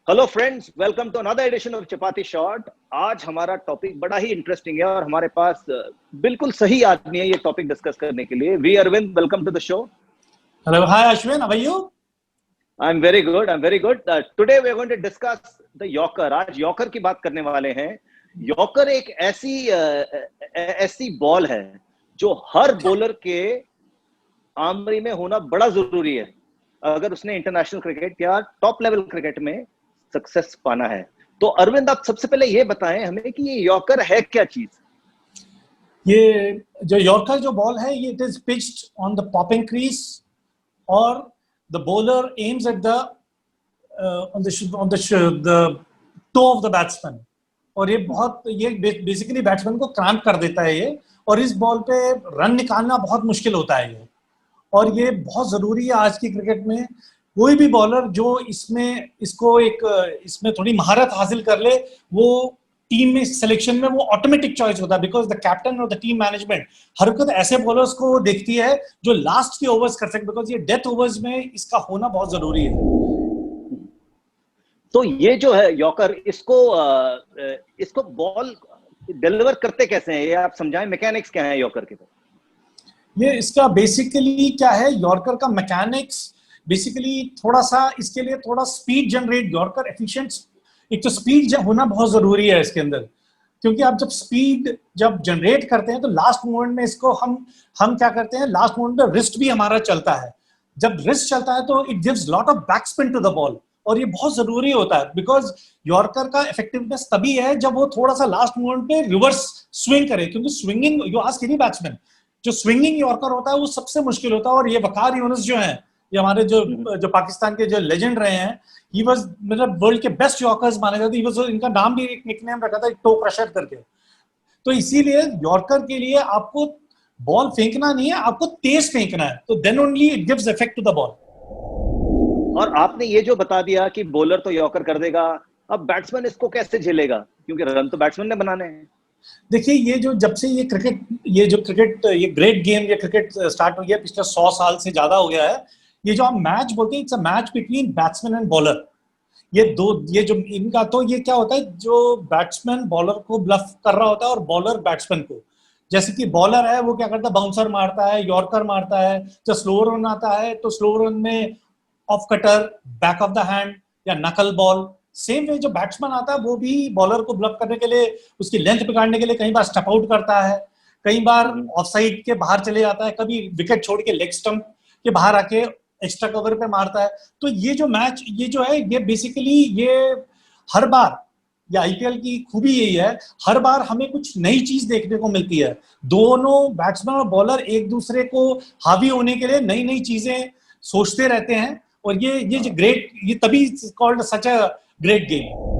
Hello friends, welcome to another edition of chapati shot. आज हमारा topic बड़ा ही इंटरेस्टिंग है और हमारे पास बिल्कुल सही आदमी है ये टॉपिक डिस्कस करने के लिए। V Arvind, welcome to the show. Hello, hi Ashwin, how are you? I am very good, I am very good. Today we are going to discuss the yorker. आज यॉर्कर की बात करने वाले हैं। यॉर्कर एक ऐसी बॉल है जो हर बॉलर के आमरी में होना बड़ा जरूरी है अगर उसने इंटरनेशनल क्रिकेट या टॉप लेवल क्रिकेट में सक्सेस पाना है। तो अरविंद, आप सबसे पहले ये बताएं हमें कि ये यॉर्कर है क्या चीज। ये जो यॉर्कर जो बॉल है ये it is pitched on the popping crease और the bowler aims at the toe of the batsman और ये बेसिकली बैट्समैन को क्रैम्प कर देता है ये। और इस बॉल पे रन निकालना बहुत मुश्किल होता है ये, और ये बहुत जरूरी है आज की क्रिकेट में। कोई भी बॉलर जो इसमें थोड़ी महारत हासिल कर ले, वो टीम में सिलेक्शन में वो ऑटोमेटिक चॉइस होता है, बिकॉज द कैप्टन और द टीम मैनेजमेंट हर वक्त ऐसे बॉलर्स को देखती है जो लास्ट के ओवर्स कर सके, बिकॉज ये डेथ ओवर्स में इसका होना बहुत जरूरी है। तो ये जो है यॉर्कर, इसको बॉल डिलीवर करते कैसे हैं, ये आप समझाएं। मैकेनिक्स क्या है यॉर्कर के? ये इसका बेसिकली क्या है, यॉर्कर का मैकेनिक्स बेसिकली थोड़ा सा इसके लिए थोड़ा स्पीड जनरेट, यॉर्कर एफिशिएंट, एक तो स्पीड होना बहुत जरूरी है इसके अंदर, क्योंकि आप जब जनरेट करते हैं तो लास्ट मोमेंट में इसको हम क्या करते हैं, लास्ट मोमेंट में रिस्ट भी हमारा चलता है। जब रिस्ट चलता है तो it gives lot of back spin to the ball, और ये बहुत जरूरी होता है बिकॉज यॉर्कर का इफेक्टिवनेस तभी है जब वो थोड़ा सा लास्ट मोमेंट पे रिवर्स स्विंग करे, क्योंकि swinging you ask any batsman, जो स्विंगिंग यॉर्कर होता है वो सबसे मुश्किल होता है। और ये वकार यूनुस जो हैं, ये हमारे जो पाकिस्तान के जो लेजेंड रहे हैं, ही वाज मतलब वर्ल्ड के बेस्ट यॉर्कर्स माने जाते हैं। इनका नाम भी एक निकनेम रखा था टो क्रशर करके। तो इसीलिए यॉर्कर के लिए आपको बॉल फेंकना नहीं है, आपको तेज फेंकना है, तो then only it gives effect to the ball. और आपने ये जो बता दिया कि बॉलर तो यॉर्कर कर देगा, अब बैट्समैन इसको कैसे झेलेगा, क्योंकि रन तो बैट्समैन ने बनाने हैं। देखिए, जब से ये ग्रेट गेम, ये क्रिकेट स्टार्ट हो गया पिछले 100 साल से ज्यादा हो गया है। ये जो हम मैच बोलते हैं, it's a match between batsman and bowler. ये जो इनका, तो ये क्या होता है, जो बैट्समैन बॉलर को ब्लफ कर रहा होता है और बॉलर बैट्समैन को। जैसे कि बॉलर है वो क्या करता है, बाउंसर मारता है, यॉर्कर मारता है। जब स्लो रन आता है तो स्लो रन में off cutter, back of the hand या नकल बॉल। सेम वे जो बैट्समैन आता है वो भी बॉलर को ब्लॉक करने के लिए, उसकी लेंथ बिगाड़ने के लिए कई बार स्टेप आउट करता है, कई बार ऑफ साइड के बाहर चले जाता है, कभी विकेट छोड़ के लेग स्टंप के बाहर आके एक्स्ट्रा कवर पे मारता है। तो ये जो मैच, ये जो है, ये बेसिकली ये हर बार, ये आईपीएल की खूबी यही है, हर बार हमें कुछ नई चीज देखने को मिलती है। दोनों बैट्समैन और बॉलर एक दूसरे को हावी होने के लिए नई नई चीजें सोचते रहते हैं, और ये तभी called such a great game.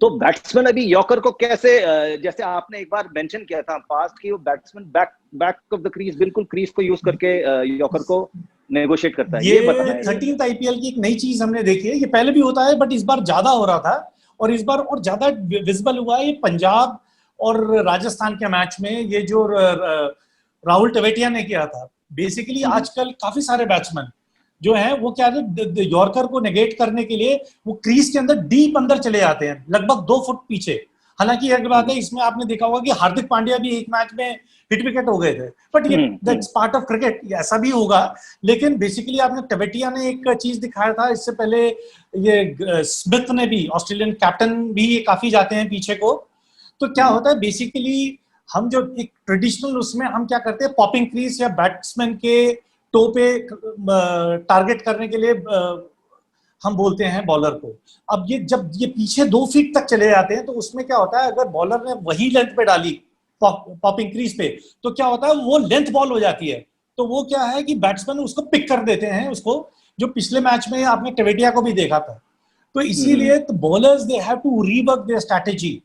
तो बैट्समैन अभी यॉर्कर को कैसे, जैसे आपने एक बार मेंशन किया था पास्ट की, वो batsman back of the crease, बिल्कुल क्रीज को यूज करके यॉर्कर को नेगोशिएट करता है। ये बताएं। 13th आईपीएल की एक नई चीज हमने देखी है, ये पहले भी होता है बट इस बार ज्यादा हो रहा था, और इस बार और ज्यादा विजिबल हुआ है। ये पंजाब और राजस्थान के मैच में ये जो राहुल टेवेटिया ने किया था। बेसिकली आजकल काफी सारे बैट्समैन जो है वो क्या है, यॉर्कर को नेगेट करने के लिए वो क्रीज के अंदर डीप अंदर चले जाते हैं, लगभग 2 फुट पीछे। हालांकि एक बात है, इसमें आपने देखा होगा कि हार्दिक पांड्या भी एक मैच में हिट विकेट हो गए थे, बट ये दैट्स पार्ट ऑफ क्रिकेट, ऐसा भी होगा। लेकिन बेसिकली आपने टेवेटिया ने एक चीज दिखाया था, इससे पहले ये स्मिथ ने भी, ऑस्ट्रेलियन कैप्टन भी, ये काफी जाते हैं पीछे को। तो क्या होता है बेसिकली, हम जो एक ट्रेडिशनल उसमें हम क्या करते हैं, पॉपिंग क्रीज या बैट्समैन के टो पे टारगेट करने के लिए हम बोलते हैं बॉलर को। अब जब ये पीछे 2 फीट तक चले जाते हैं तो उसमें क्या होता है, अगर बॉलर ने वही लेंथ पे डाली पॉपिंग क्रीज पे, तो क्या होता है, वो लेंथ बॉल हो जाती है। तो वो क्या है कि बैट्समैन उसको पिक कर देते हैं, उसको, जो पिछले मैच में आपने टेवेटिया को भी देखा था। तो इसीलिए तो bowlers they have to rework their strategy.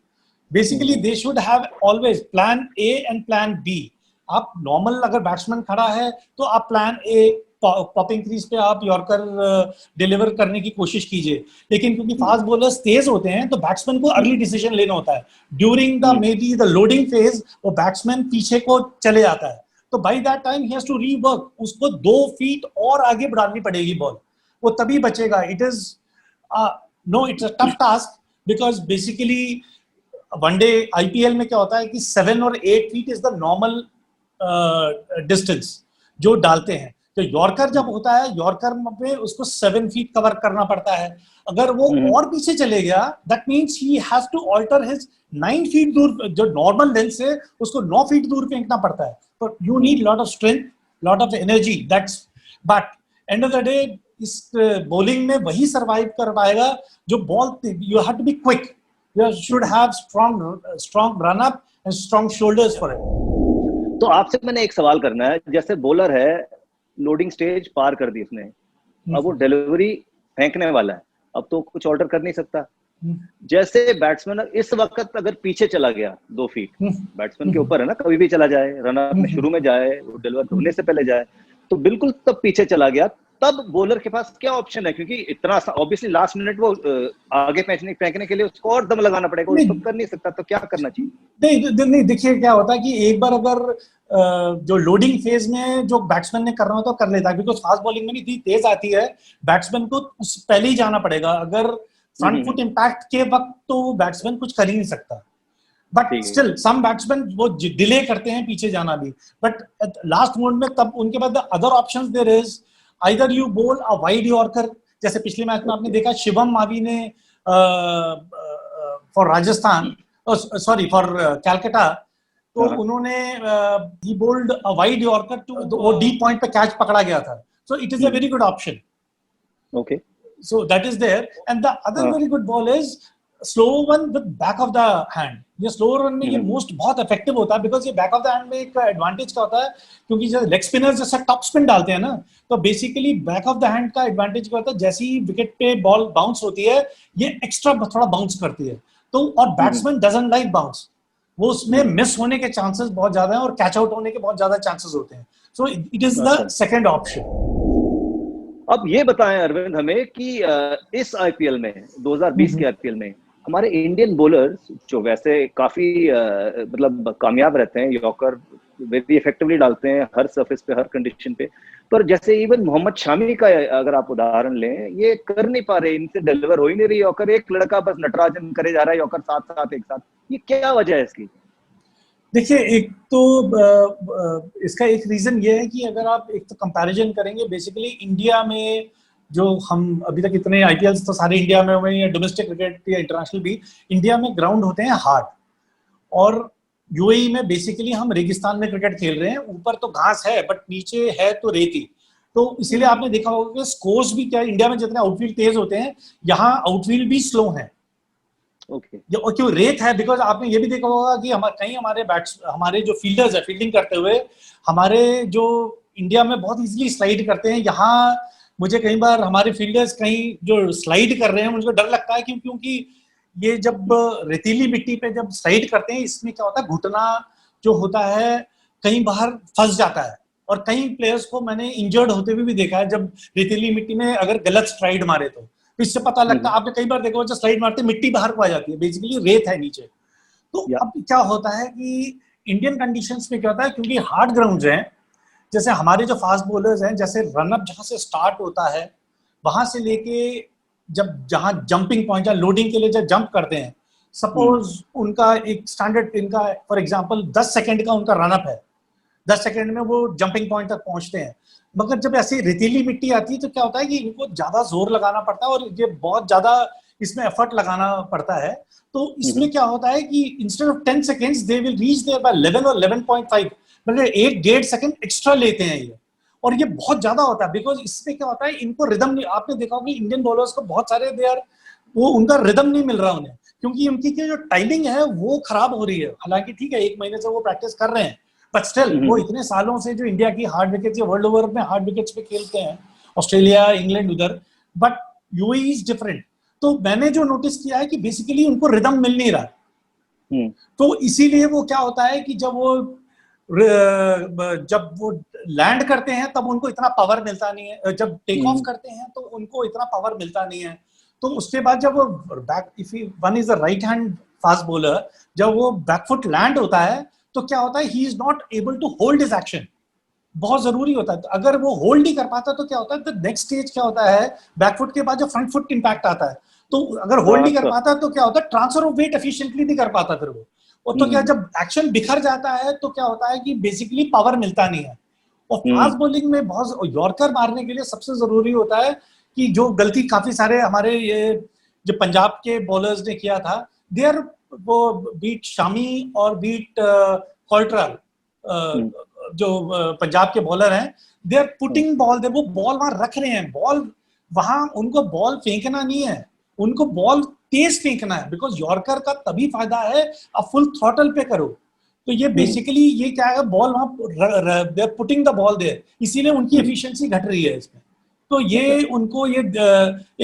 Basically they should have always plan A and plan B. आप नॉर्मल अगर बैट्समैन खड़ा है तो आप प्लान ए, पॉपिंग क्रीज पे आप यॉर्कर डिलीवर करने की कोशिश कीजिए। लेकिन क्योंकि फास्ट बॉलर्स तेज होते हैं तो बैट्समैन को अर्ली डिसीजन लेना होता है। During the maybe the loading phase वो बैट्समैन पीछे को चले जाता है, तो by that time he has to rework, उसको 2 फीट और आगे बढ़ानी पड़ेगी बॉल, वो तभी बचेगा। It is no, it's a tough task because basically one day IPL में क्या होता है कि 7 और 8 feet is the normal distance जो डालते हैं। तो यॉर्कर जब होता है, यॉर्कर में उसको 7 फीट कवर करना पड़ता है। अगर वो और पीछे चले गया, that means he has to alter his 9 feet दूर, जो नॉर्मल लेंथ से उसको 9 फीट दूर फेंकना पड़ता है। तो you need lot of strength, lot of energy, that's, but end of the day इस बॉलिंग में वही सरवाइव कर पाएगा जो ball, you have to be quick, you should have strong run up and strong shoulders for it. तो आपसे मैंने एक सवाल करना है, जैसे बॉलर है, लोडिंग स्टेज पार कर दी उसने, अब वो डिलीवरी फेंकने वाला है, अब तो कुछ ऑल्टर कर नहीं सकता। जैसे बैट्समैन इस वक्त अगर पीछे चला गया 2 फीट, बैट्समैन के ऊपर है ना, कभी भी चला जाए, रन अप में शुरू में जाए, वो डिलीवर होने से पहले जाए, तो बिल्कुल तब पीछे चला गया, तब बॉलर के पास क्या ऑप्शन है? क्योंकि इतना ऑब्वियसली लास्ट मिनट वो आगे फेंकने के लिए उसको और दम लगाना पड़ेगा, उसको कर नहीं सकता, तो क्या करना चाहिए? नहीं, देखिए क्या होता है कि एक बार अगर जो लोडिंग फेज में जो बैट्समैन ने करना होता है कर लेता है, बिकॉज फास्ट बॉलिंग में नहीं इतनी तेज आती है, बैट्समैन को उस पहले ही जाना पड़ेगा। अगर फ्रंट फुट इंपैक्ट के वक्त तो बैट्समैन कुछ कर ही नहीं सकता, बट स्टिल सम बैट्समैन वो डिले करते हैं पीछे जाना भी, बट लास्ट मोमेंट में तब उनके पास other options there is either you bowl a wide yorker, जैसे पिछले मैच में आपने देखा शिवम मावी ने for Rajasthan, sorry for Calcutta, तो उन्होंने he bowled a wide yorker to वो डीप पॉइंट पे कैच पकड़ा गया था, so it is a very good option. Okay, so that is there, and the other very good ball is slow one with back of the hand. ये slow run में ये most बहुत effective होता है, because ये back of the hand में एक advantage क्या होता है, क्योंकि जैसे लेग स्पिनर्स जैसा टॉप स्पिन डालते हैं ना, तो basically back of the hand का एडवांटेज क्या होता है, जैसे ही विकेट पे बॉल बाउंस होती है ये एक्स्ट्रा थोड़ा बाउंस करती है, तो और बैट्समैन डजंट लाइक बाउंस, वो उसमें मिस होने के चांसेस बहुत ज्यादा हैं और कैच आउट होने के बहुत ज्यादा चांसेस होते हैं, so it is the second option. अब ये बताएं अरविंद हमें कि इस आईपीएल में 2020 के आईपीएल में हमारे इंडियन बॉलर्स जो वैसे काफी मतलब कामयाब रहते हैं, यॉर्कर वेरी इफेक्टिवली डालते हैं हर सरफेस पे, हर कंडीशन पे, पर जैसे इवन मोहम्मद शामी का अगर आप उदाहरण लें, ये कर नहीं पा रहे, इनसे डिलीवर हो ही नहीं रही यॉर्कर, एक लड़का बस नटराजन करे जा रहा है यॉर्कर साथ साथ एक साथ, ये क्या वजह है इसकी? देखिए, एक तो इसका एक रीजन ये है कि अगर आप एक तो कंपैरिजन करेंगे, बेसिकली इंडिया में जो हम अभी तक इतने आईपीएल्स तो सारे इंडिया में हुए या डोमेस्टिक क्रिकेट या इंटरनेशनल भी, इंडिया में ग्राउंड होते हैं हार्ड, और यूएई में बेसिकली हम रेगिस्तान में क्रिकेट खेल रहे हैं, ऊपर तो घास है बट नीचे है तो रेती, तो इसीलिए आपने देखा होगा कि स्कोर्स भी क्या, इंडिया में जितने आउटफील्ड तेज होते हैं यहाँ आउटफील्ड भी स्लो है। ओके, क्यों रेत है, बिकॉज आपने ये भी देखा होगा कि कहीं हमारे जो फील्डर्स है फील्डिंग करते हुए, हमारे जो इंडिया में बहुत इजीली स्लाइड करते हैं, यहाँ मुझे कई बार हमारे फील्डर्स कहीं जो स्लाइड कर रहे हैं मुझे डर लगता है, क्योंकि ये जब रेतीली मिट्टी पे जब स्लाइड करते हैं, इसमें क्या होता है, घुटना जो होता है कहीं बाहर फंस जाता है, और कई प्लेयर्स को मैंने इंजर्ड होते हुए भी देखा है जब रेतीली मिट्टी में अगर गलत स्ट्राइड मारे तो इससे पता लगता है। आपने कई बार देखा जब स्लाइड मारते मिट्टी बाहर को आ जाती है, बेसिकली रेत है नीचे। तो अब क्या होता है कि इंडियन कंडीशंस में क्या होता है, क्योंकि हार्ड ग्राउंड्स हैं, जैसे हमारे जो फास्ट बॉलर्स हैं, जैसे रनअप जहां से स्टार्ट होता है वहां से लेके जहां जंपिंग पॉइंट या लोडिंग के लिए जब जंप करते हैं, सपोज उनका एक स्टैंडर्ड, इनका फॉर एग्जांपल 10 सेकंड का उनका रनअप है, 10 सेकंड में वो जंपिंग पॉइंट तक पहुंचते हैं, मगर जब ऐसी रेतीली मिट्टी आती है तो क्या होता है कि इनको ज्यादा जोर लगाना पड़ता है और ये बहुत ज्यादा इसमें एफर्ट लगाना पड़ता है। तो इसमें क्या होता है कि instead of 10 seconds they will reach there by 11 और 11.5, मतलब 1.5 सेकंड एक्स्ट्रा लेते हैं ये, और ये बहुत ज्यादा होता है, बिकॉज इसमें क्या होता है, इनको रिदम नहीं, आपने देखा होगा इंडियन बॉलर्स को बहुत सारे वो उनका रिदम नहीं मिल रहा उन्हें, क्योंकि उनकी जो टाइमिंग है वो खराब हो रही है। हालांकि ठीक है 1 महीने से वो प्रैक्टिस कर रहे हैं, बट स्टिल वो इतने सालों से जो इंडिया की हार्ड विकेट्स या वर्ल्ड ओवर में हार्ड विकेट्स पे खेलते हैं, ऑस्ट्रेलिया, इंग्लैंड उधर, बट यूएई इज डिफरेंट। तो मैंने जो नोटिस किया है कि बेसिकली उनको रिदम मिल नहीं रहा, तो इसीलिए वो क्या होता है कि जब वो लैंड करते हैं तब उनको इतना पावर मिलता नहीं है, जब टेक ऑफ करते हैं तो उनको इतना पावर मिलता नहीं है। तो उसके बाद जब वो back, if one is the right hand fast bowler, जब वो बैकफुट लैंड होता है तो क्या होता है, he is not able to hold his action, बहुत जरूरी होता है। तो अगर वो होल्ड ही कर पाता तो क्या होता है, द नेक्स्ट स्टेज क्या होता है, बैकफुट के बाद जो फ्रंट फुट इंपैक्ट आता है, तो अगर होल्ड नहीं कर पाता तो क्या होता है, ट्रांसफर ऑफ वेट एफिशिएंटली नहीं कर पाता फिर वो। और तो क्या, जब एक्शन बिखर जाता है तो क्या होता है कि बेसिकली पावर मिलता नहीं है। और फास्ट बॉलिंग में बहुत, यॉर्कर मारने के लिए सबसे जरूरी होता है कि जो गलती काफी सारे हमारे ये जो पंजाब के बॉलर्स ने किया था, दे आर, वो बीट शामी और बीट कॉल्ट्रल, जो पंजाब के बॉलर हैं, दे आर पुटिंग बॉल, दे वो बॉल वहां रख रहे हैं, बॉल वहां, उनको बॉल फेंकना नहीं है, उनको बॉल तेज फेंकना है, बिकॉज यॉर्कर का तभी फायदा है अब फुल थ्रॉटल पे करो। तो ये बेसिकली ये क्या है, बॉल वहां they are putting the ball there, इसीलिए उनकी एफिशिएंसी घट रही है इसमें। तो ये उनको ये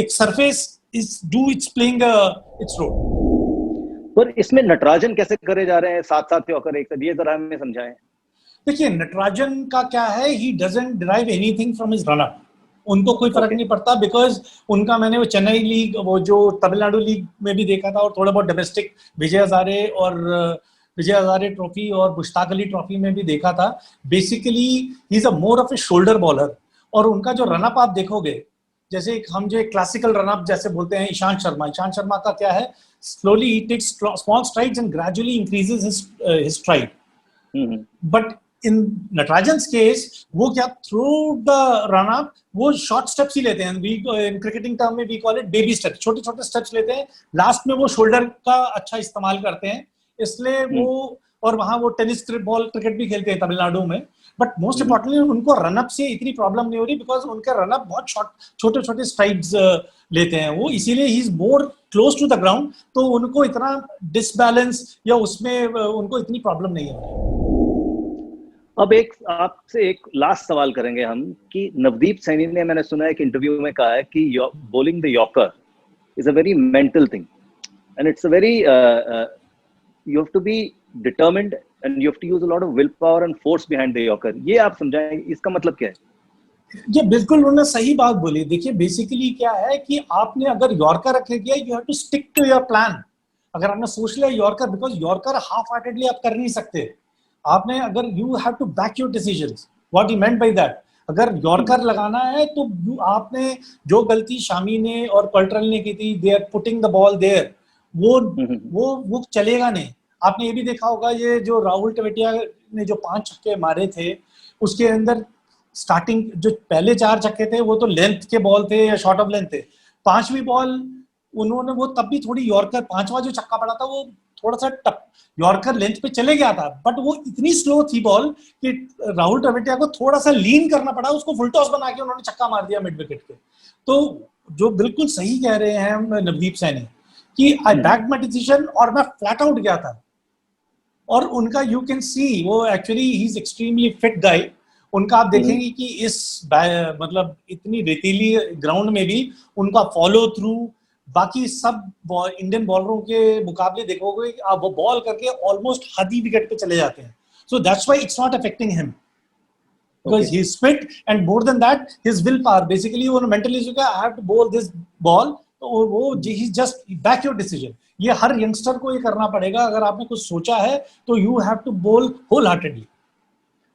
एक surface is do it's playing its role. पर इसमें नटराजन कैसे करे जा रहे हैं साथ साथ यॉर्कर एक साथ, ये जरा हमें समझाएं। देखिए नटराजन का क्या है, he doesn't derive anything from his run up, उनको कोई फर्क नहीं पड़ता, बिकॉज उनका मैंने वो चेन्नई लीग, वो जो तमिलनाडु लीग में भी देखा था, और थोड़ा बहुत डोमेस्टिक विजय हजारे ट्रॉफी और मुश्ताक अली ट्रॉफी में भी देखा था। Basically he is a more of A shoulder bowler, और उनका जो रनअप आप देखोगे, जैसे हम जो क्लासिकल रनअप जैसे बोलते हैं, ईशांत शर्मा का क्या है, slowly he takes small strides and gradually increases his stride. But in Natarajan's case वो क्या, थ्रू द रन अप वो शॉर्ट स्टेप्स ही लेते हैं, इन क्रिकेटिंग टर्म में we call it baby steps, छोटे छोटे स्टेप्स लेते हैं, लास्ट में वो शोल्डर का अच्छा इस्तेमाल करते हैं, इसलिए वो, और वहां वो टेनिस बॉल क्रिकेट भी खेलते हैं तमिलनाडु में। बट मोस्ट इंपॉर्टेंटली उनको रनअप से इतनी प्रॉब्लम नहीं हो रही, बिकॉज उनका रनअप बहुत छोटे छोटे स्ट्राइड्स लेते हैं वो, इसीलिए he is more close to the ground, तो उनको इतना डिसबैलेंस या उसमें उनको इतनी प्रॉब्लम नहीं है। अब एक आपसे एक लास्ट सवाल करेंगे हम कि नवदीप सैनी ने, मैंने सुना है कि इंटरव्यू में कहा है कि bowling the yorker is a very mental thing and it's a very you have to be determined and you have to use a lot of willpower and force behind the yorker. ये आप समझाएं, इसका मतलब क्या है? ये बिल्कुल उन्होंने सही बात बोली। देखिए बेसिकली क्या है कि आपने अगर यॉर्कर रख लिया, you have to stick to your plan. अगर आपने सोच लिया yorker, because yorker half heartedly आप कर नहीं सकते, आपने अगर you have to back your decisions, what he meant by that. अगर यॉर्कर लगाना है तो आपने जो गलती शामी ने और कल्ट्रल ने की थी, they are putting the ball there, वो चलेगा नहीं। आपने ये भी देखा होगा, ये जो राहुल टेवेटिया ने जो 5 छक्के मारे थे, उसके अंदर स्टार्टिंग जो पहले 4 छक्के थे वो तो लेंथ के बॉल थे या शॉर्ट ऑफ लेंथ थे, 5वीं बॉल उन्होंने वो तब भी थोड़ी यॉर्कर, 5वां जो छक्का पड़ा था वो थोड़ा सा टप यॉर्कर लेंथ पे चले गया था, बट वो इतनी स्लो थी बॉल कि राहुल टेवेटिया को थोड़ा सा लीन करना पड़ा, उसको फुल टॉस बना के उन्होंने छक्का मार दिया मिड विकेट पे। तो जो बिल्कुल सही कह रहे हैं नवदीप सैनी कि आई बैक माय डिसीजन और मैं फ्लैट आउट गया था। और उनका यू कैन सी वो actually he is extremely fit guy. उनका आप देखेंगे कि इस मतलब इतनी रेतीली ग्राउंड में भी उनका फॉलो थ्रू बाकी सब इंडियन बॉलरों के मुकाबले देखोगे कि आप वो बॉल करके ऑलमोस्ट आधी विकेट पे चले जाते हैं। So that's why it's not affecting him, because he is fit, and more than that his willpower, basically वो mentally जो I have to bowl this ball, तो वो he just back your decision। ये हर youngster को ये करना पड़ेगा, अगर आपने कुछ सोचा है तो you have to bowl wholeheartedly।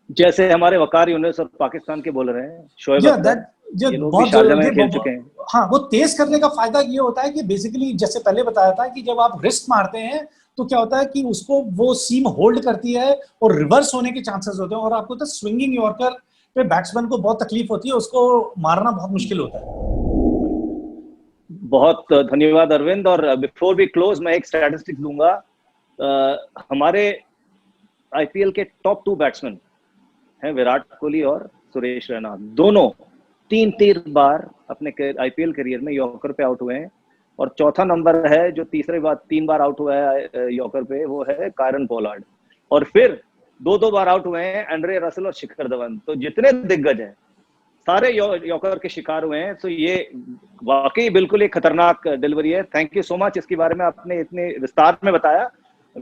जैसे हमारे वकार यूनिस और पाकिस्तान के बॉलर हैं शोएब अख्तर, ये लोग भी शारजा में खेल चुके हैं। हाँ, वो तेज करने का फायदा ये होता है कि बेसिकली जैसे पहले बताया था कि जब आप रिस्ट मारते हैं तो क्या होता है कि उसको वो सीम होल्ड करती है और रिवर्स होने के चांसेस होते हैं, और आपको तो स्विंगिंग यॉर्कर पे बैट्समैन को बहुत तकलीफ होती है, उसको मारना बहुत मुश्किल होता है। बहुत धन्यवाद अरविंद। और बिफोर वी क्लोज मैं एक स्टैटिस्टिक्स दूंगा। हमारे आईपीएल के टॉप 2 बैट्समैन हैं विराट कोहली और सुरेश रैना, दोनों 3 बार अपने आईपीएल करियर में यॉर्कर पे आउट हुए हैं। और चौथा नंबर है जो 3 बार आउट हुआ है यॉर्कर पे, वो है कायरन पोलार्ड। और फिर 2 बार आउट हुए हैं एंड्रे रसल और शिखर धवन। तो जितने दिग्गज हैं सारे यॉर्कर के शिकार हुए हैं। तो ये वाकई बिल्कुल एक खतरनाक डिलीवरी है। थैंक यू सो मच, इसके बारे में आपने इतने विस्तार में बताया।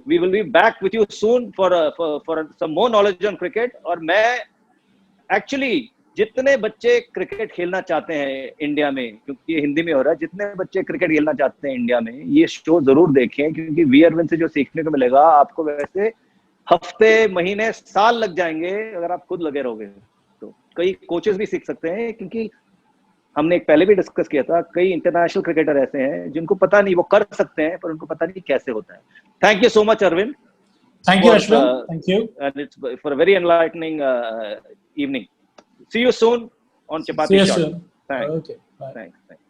We will be back with you soon for some more knowledge on cricket। और मैं एक्चुअली जितने बच्चे क्रिकेट खेलना चाहते हैं इंडिया में, क्योंकि ये हिंदी में हो रहा है, जितने बच्चे क्रिकेट खेलना चाहते हैं इंडिया में, ये शो जरूर देखें, क्योंकि वी अरविंद से जो सीखने को मिलेगा आपको वैसे हफ्ते, महीने, साल लग जाएंगे अगर आप खुद लगे रहोगे। तो कई कोचेस भी सीख सकते हैं, क्योंकि हमने एक पहले भी डिस्कस किया था, कई इंटरनेशनल क्रिकेटर ऐसे हैं जिनको पता नहीं, वो कर सकते हैं पर उनको पता नहीं कैसे होता है. Thank you so much Arvind. Thank you, Ashwin. Thank you. And it's for a very enlightening evening. See you soon on See Chapati you Shot. soon. Thanks. Okay. Bye. Thanks.